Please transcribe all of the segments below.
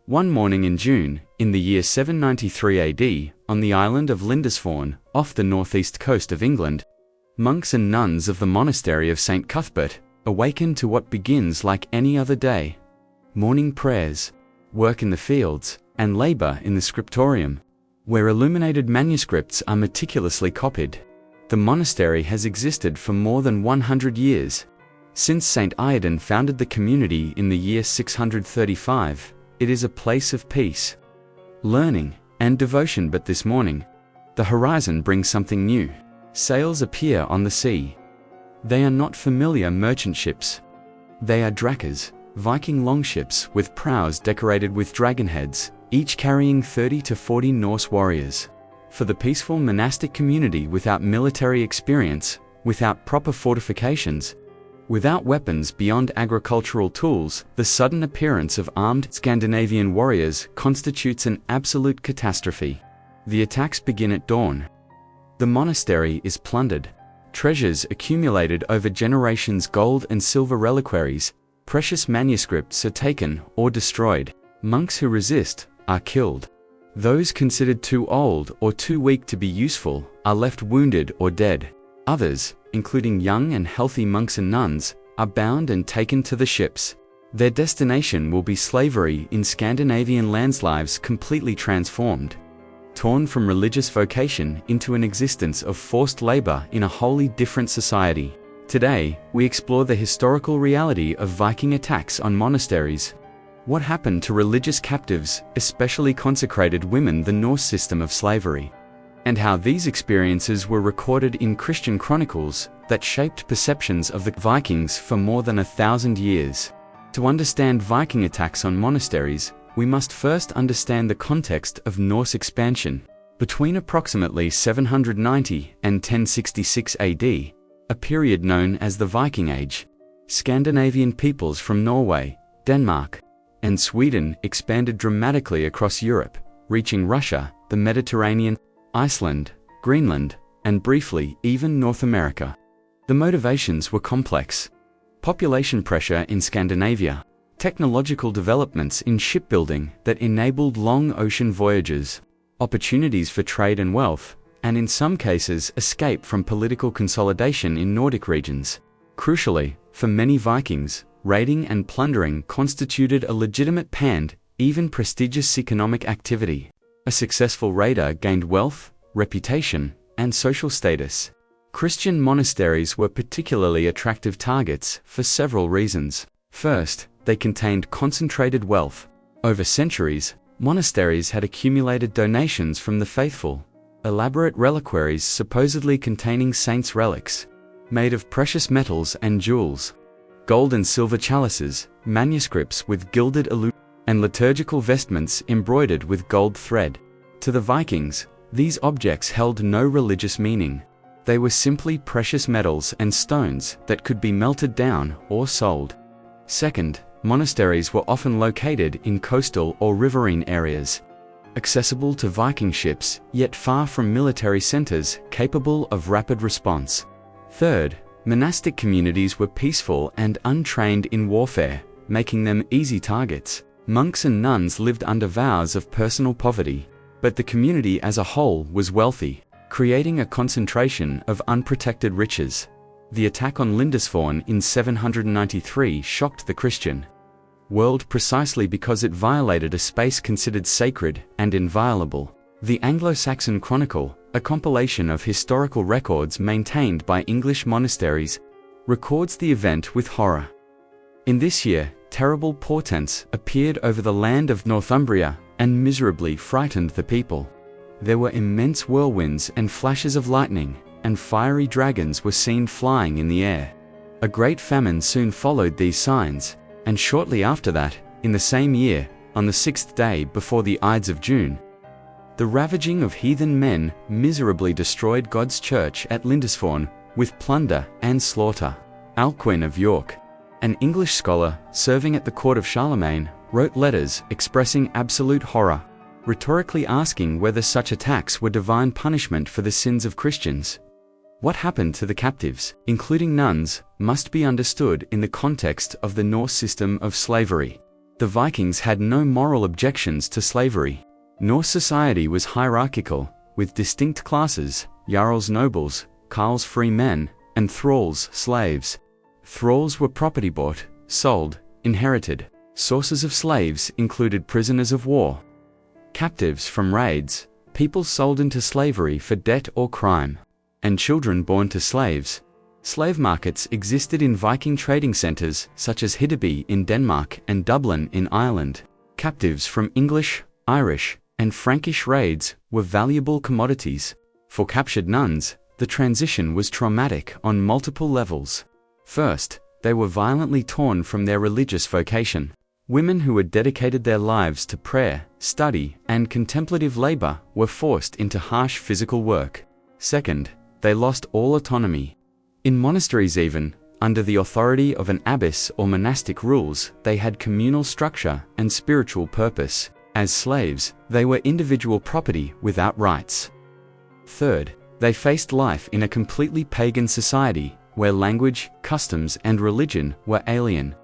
One morning in June, in the year 793 AD, on the island of Lindisfarne, off the northeast coast of England, monks and nuns of the monastery of St. Cuthbert awakened to what begins like any other day: morning prayers, work in the fields, and labor in the scriptorium, where illuminated manuscripts are meticulously copied. The monastery has existed for more than 100 years. Since St. Iadon founded the community in the year 635, it is a place of peace, learning, and devotion. But this morning, the horizon brings something new. Sails appear on the sea. They are not familiar merchant ships. They are drakkars, Viking longships with prows decorated with dragon heads, each carrying 30 to 40 Norse warriors. For the peaceful monastic community without military experience, without proper fortifications, without weapons beyond agricultural tools, the sudden appearance of armed Scandinavian warriors constitutes an absolute catastrophe. The attacks begin at dawn. The monastery is plundered. Treasures accumulated over generations, gold and silver reliquaries, precious manuscripts are taken or destroyed. Monks who resist are killed. Those considered too old or too weak to be useful are left wounded or dead. Others, including young and healthy monks and nuns, are bound and taken to the ships. Their destination will be slavery in Scandinavian lands, lives completely transformed, torn from religious vocation into an existence of forced labor in a wholly different society. Today, we explore the historical reality of Viking attacks on monasteries. What happened to religious captives, especially consecrated women, the Norse system of slavery, and how these experiences were recorded in Christian chronicles that shaped perceptions of the Vikings for more than 1,000 years. To understand Viking attacks on monasteries, we must first understand the context of Norse expansion. Between approximately 790 and 1066 AD, a period known as the Viking Age, Scandinavian peoples from Norway, Denmark, and Sweden expanded dramatically across Europe, reaching Russia, the Mediterranean, Iceland, Greenland, and briefly even North America. The motivations were complex. Population pressure in Scandinavia, technological developments in shipbuilding that enabled long ocean voyages, opportunities for trade and wealth, and in some cases escape from political consolidation in Nordic regions. Crucially, for many Vikings, raiding and plundering constituted a legitimate even prestigious economic activity. A successful raider gained wealth, reputation, and social status. Christian monasteries were particularly attractive targets for several reasons. First, they contained concentrated wealth. Over centuries, monasteries had accumulated donations from the faithful, elaborate reliquaries supposedly containing saints' relics, made of precious metals and jewels, gold and silver chalices, manuscripts with gilded and liturgical vestments embroidered with gold thread. To the Vikings, these objects held no religious meaning. They were simply precious metals and stones that could be melted down or sold. Second, monasteries were often located in coastal or riverine areas, accessible to Viking ships, yet far from military centers capable of rapid response. Third, monastic communities were peaceful and untrained in warfare, making them easy targets. Monks and nuns lived under vows of personal poverty, but the community as a whole was wealthy, creating a concentration of unprotected riches. The attack on Lindisfarne in 793 shocked the Christian world precisely because it violated a space considered sacred and inviolable. The Anglo-Saxon Chronicle, a compilation of historical records maintained by English monasteries, records the event with horror. In this year, terrible portents appeared over the land of Northumbria and miserably frightened the people. There were immense whirlwinds and flashes of lightning, and fiery dragons were seen flying in the air. A great famine soon followed these signs, and shortly after that, in the same year, on the 6th day before the Ides of June, the ravaging of heathen men miserably destroyed God's church at Lindisfarne with plunder and slaughter. Alcuin of York, an English scholar serving at the court of Charlemagne, wrote letters expressing absolute horror, rhetorically asking whether such attacks were divine punishment for the sins of Christians. What happened to the captives, including nuns, must be understood in the context of the Norse system of slavery. The Vikings had no moral objections to slavery. Norse society was hierarchical, with distinct classes: jarls nobles, carls free men, and thralls slaves. Thralls were property bought, sold, inherited. Sources of slaves included prisoners of war, captives from raids, people sold into slavery for debt or crime, and children born to slaves. Slave markets existed in Viking trading centers such as Hiddeby in Denmark and Dublin in Ireland. Captives from English, Irish, and Frankish raids were valuable commodities. For captured nuns, the transition was traumatic on multiple levels. First, they were violently torn from their religious vocation. Women who had dedicated their lives to prayer, study, and contemplative labor were forced into harsh physical work. Second, they lost all autonomy. In monasteries even, under the authority of an abbess or monastic rules, they had communal structure and spiritual purpose. As slaves, they were individual property without rights. Third, they faced life in a completely pagan society, where language, customs, and religion were alien.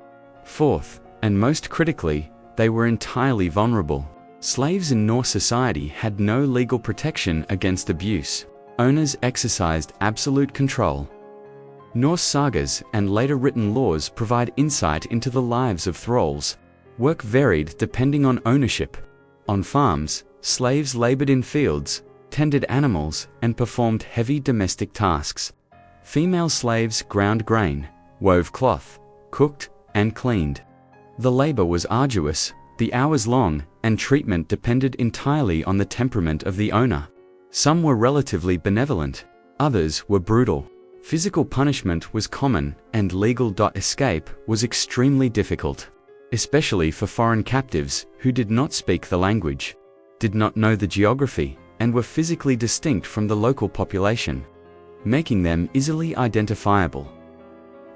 Fourth, and most critically, they were entirely vulnerable. Slaves in Norse society had no legal protection against abuse. Owners exercised absolute control. Norse sagas and later written laws provide insight into the lives of thralls. Work varied depending on ownership. On farms, slaves labored in fields, tended animals, and performed heavy domestic tasks. Female slaves ground grain, wove cloth, cooked, and cleaned. The labor was arduous, the hours long, and treatment depended entirely on the temperament of the owner. Some were relatively benevolent, others were brutal. Physical punishment was common, and legal escape was extremely difficult, especially for foreign captives who did not speak the language, did not know the geography, and were physically distinct from the local population, making them easily identifiable.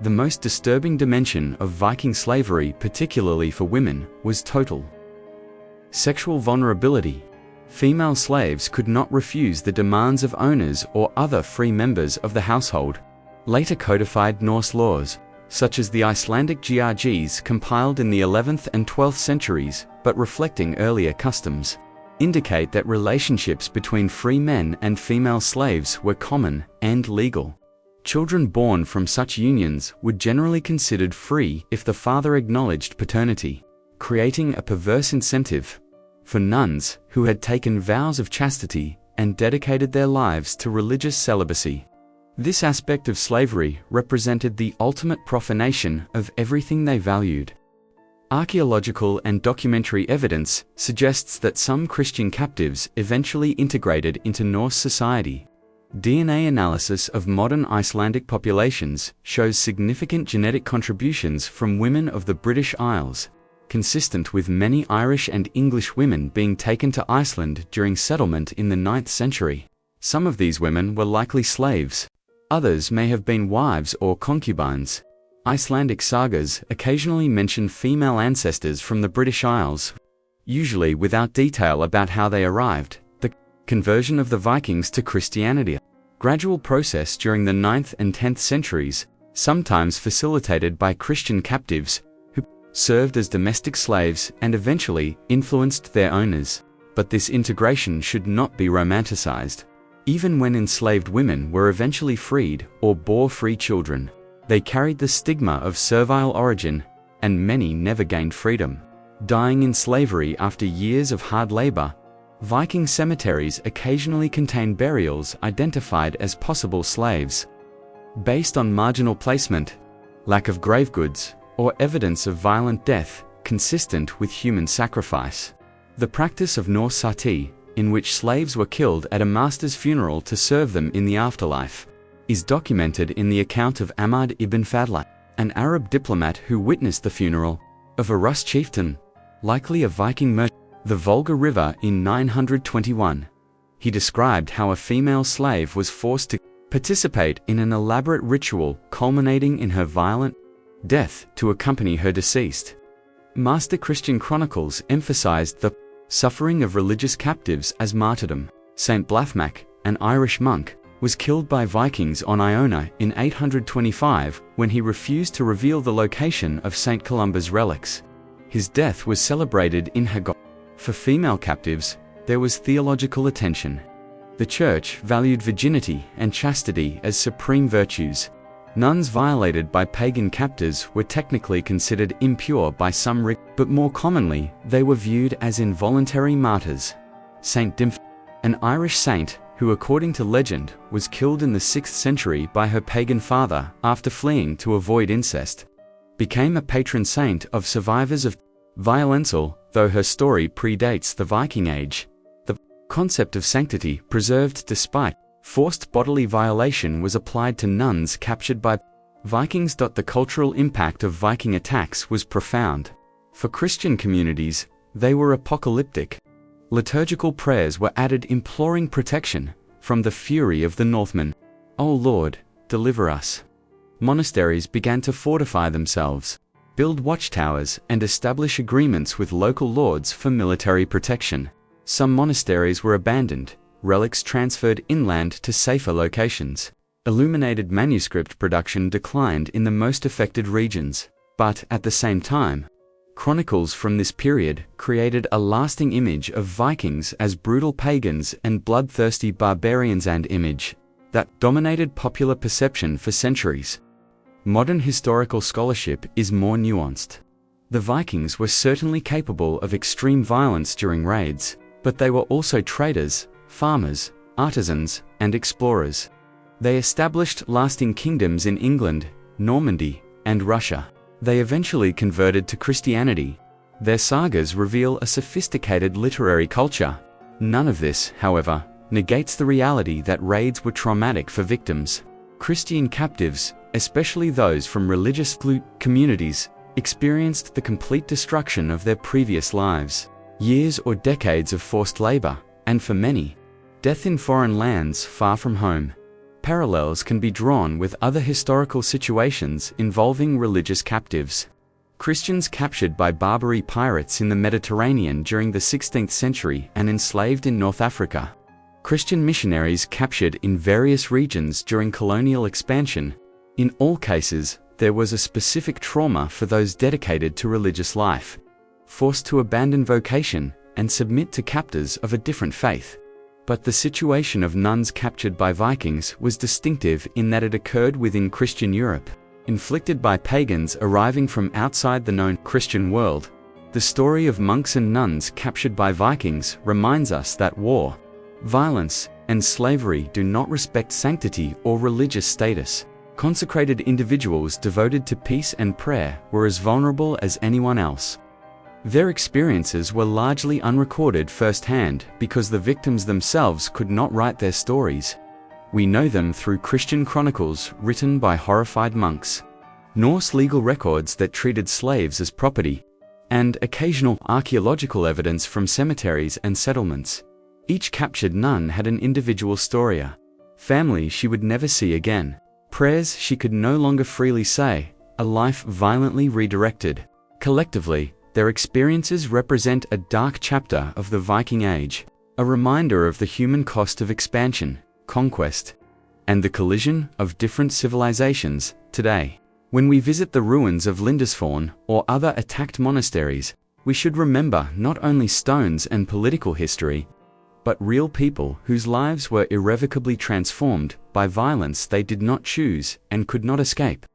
The most disturbing dimension of Viking slavery, particularly for women, was total sexual vulnerability. Female slaves could not refuse the demands of owners or other free members of the household. Later codified Norse laws, such as the Icelandic GRGs compiled in the 11th and 12th centuries, but reflecting earlier customs, indicate that relationships between free men and female slaves were common and legal. Children born from such unions were generally considered free if the father acknowledged paternity, creating a perverse incentive for nuns who had taken vows of chastity and dedicated their lives to religious celibacy. This aspect of slavery represented the ultimate profanation of everything they valued. Archaeological and documentary evidence suggests that some Christian captives eventually integrated into Norse society. DNA analysis of modern Icelandic populations shows significant genetic contributions from women of the British Isles, consistent with many Irish and English women being taken to Iceland during settlement in the 9th century. Some of these women were likely slaves. Others may have been wives or concubines. Icelandic sagas occasionally mention female ancestors from the British Isles, usually without detail about how they arrived. The conversion of the Vikings to Christianity, gradual process during the 9th and 10th centuries, sometimes facilitated by Christian captives who served as domestic slaves and eventually influenced their owners. But this integration should not be romanticized. Even when enslaved women were eventually freed or bore free children, they carried the stigma of servile origin, and many never gained freedom, dying in slavery after years of hard labor. Viking cemeteries occasionally contain burials identified as possible slaves, based on marginal placement, lack of grave goods, or evidence of violent death consistent with human sacrifice. The practice of Norse sati, in which slaves were killed at a master's funeral to serve them in the afterlife, is documented in the account of Ahmad ibn Fadla, an Arab diplomat who witnessed the funeral of a Rus chieftain, likely a Viking merchant, the Volga River in 921. He described how a female slave was forced to participate in an elaborate ritual culminating in her violent death to accompany her deceased. Master Christian chronicles emphasized the suffering of religious captives as martyrdom. Saint Blathmac, an Irish monk, was killed by Vikings on Iona in 825 when he refused to reveal the location of Saint Columba's relics. His death was celebrated in Haggard. For female captives, there was theological attention. The Church valued virginity and chastity as supreme virtues. Nuns violated by pagan captors were technically considered impure by some, but more commonly, they were viewed as involuntary martyrs. Saint Dymphna, an Irish saint who, according to legend, was killed in the 6th century by her pagan father after fleeing to avoid incest, became a patron saint of survivors of violence. Though her story predates the Viking Age, the concept of sanctity preserved despite forced bodily violation was applied to nuns captured by Vikings. The cultural impact of Viking attacks was profound. For Christian communities, they were apocalyptic. Liturgical prayers were added imploring protection from the fury of the Northmen. "O Lord, deliver us." Monasteries began to fortify themselves, build watchtowers, and establish agreements with local lords for military protection. Some monasteries were abandoned, relics transferred inland to safer locations. Illuminated manuscript production declined in the most affected regions, but at the same time, chronicles from this period created a lasting image of Vikings as brutal pagans and bloodthirsty barbarians, and image that dominated popular perception for centuries. Modern historical scholarship is more nuanced. The Vikings were certainly capable of extreme violence during raids, but they were also traders, farmers, artisans, and explorers. They established lasting kingdoms in England, Normandy, and Russia. They eventually converted to Christianity. Their sagas reveal a sophisticated literary culture. None of this, however, negates the reality that raids were traumatic for victims. Christian captives, especially those from religious communities, experienced the complete destruction of their previous lives. Years or decades of forced labor, and for many, death in foreign lands far from home. Parallels can be drawn with other historical situations involving religious captives. Christians captured by Barbary pirates in the Mediterranean during the 16th century and enslaved in North Africa. Christian missionaries captured in various regions during colonial expansion. In all cases, there was a specific trauma for those dedicated to religious life, forced to abandon vocation and submit to captors of a different faith. But the situation of nuns captured by Vikings was distinctive in that it occurred within Christian Europe, inflicted by pagans arriving from outside the known Christian world. The story of monks and nuns captured by Vikings reminds us that war, violence, and slavery do not respect sanctity or religious status. Consecrated individuals devoted to peace and prayer were as vulnerable as anyone else. Their experiences were largely unrecorded firsthand because the victims themselves could not write their stories. We know them through Christian chronicles written by horrified monks, Norse legal records that treated slaves as property, and occasional archaeological evidence from cemeteries and settlements. Each captured nun had an individual story, family she would never see again, prayers she could no longer freely say, a life violently redirected. Collectively, their experiences represent a dark chapter of the Viking Age, a reminder of the human cost of expansion, conquest, and the collision of different civilizations today. When we visit the ruins of Lindisfarne or other attacked monasteries, we should remember not only stones and political history, but real people whose lives were irrevocably transformed by violence they did not choose and could not escape.